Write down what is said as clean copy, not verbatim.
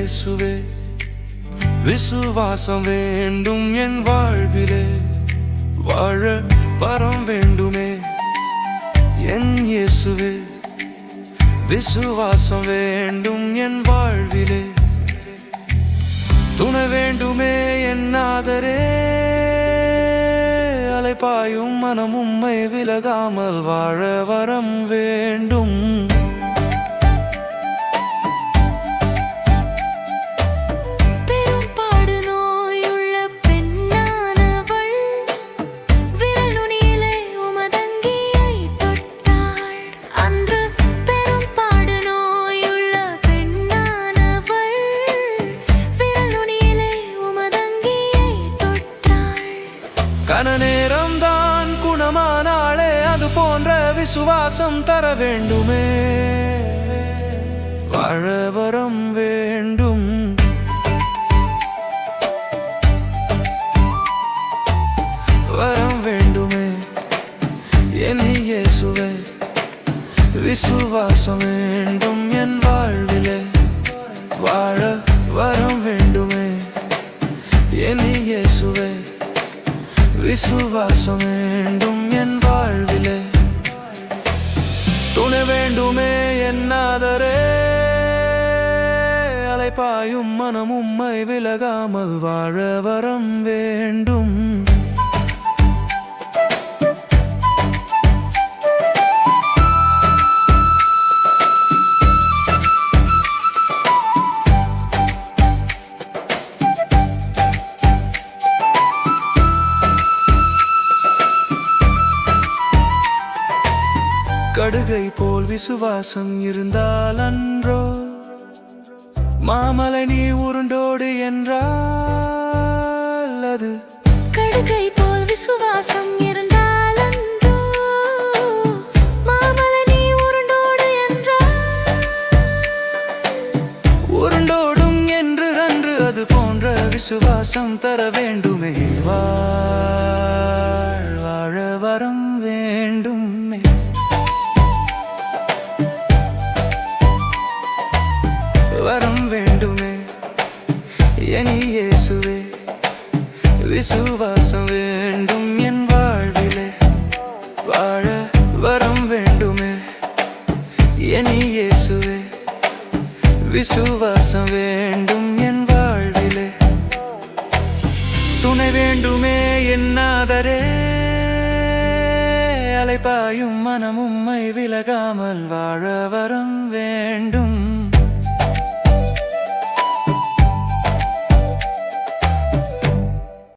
இயேசுவே விசுவாசம் வேண்டும் என் வாழ்விலே வாழ வரம் வேண்டுமே என் இயேசுவே விசுவாசம் வேண்டும் என் வாழ்விலே துணை வேண்டுமே என் நாதரே அலைபாயும் மனம் உம்மை விலகாமல் வாழ வரம் வேண்டும் கன நேரம்தான் குணமானாளே அது போன்ற விசுவாசம் தர வேண்டுமே வாழ வரம் வேண்டும் வரம் வேண்டுமே என் இயேசுவே விசுவாசம் வேண்டும் என் வாழ்விலே வாழ வரம் வேண்டுமே என் இயேசுவே விசுவாசம் வேண்டும் என் வாழ்விலே துணை வேண்டுமே என் நாதரே அலைபாயும் மனம் உம்மை விலகாமல் வாழ வரம் வேண்டும் கடுகை போல் விசுவாசம் இருந்தால் அன்றோ மாமலை நீ உருண்டோடு என்றால் அது கடுகை போல் விசுவாசம் இருந்தால் அன்றோ மாமலை நீ உருண்டோடு என்றால் உருண்டோடும் என்று அன்று அது போன்ற விசுவாசம் தர வேண்டுமே வாழ வரம் வேண்டுமே வரம் வேண்டுமே என் இயேசுவே விசுவாசம் வேண்டும் என் வாழ்விலே வாழ வரம் வேண்டுமே என் இயேசுவே விசுவாசம் வேண்டும் என் வாழ்விலே துணை வேண்டுமே என் நாதரே அலைபாயும் மனம் உம்மை விலகாமல் வாழ வரம் வேண்டும்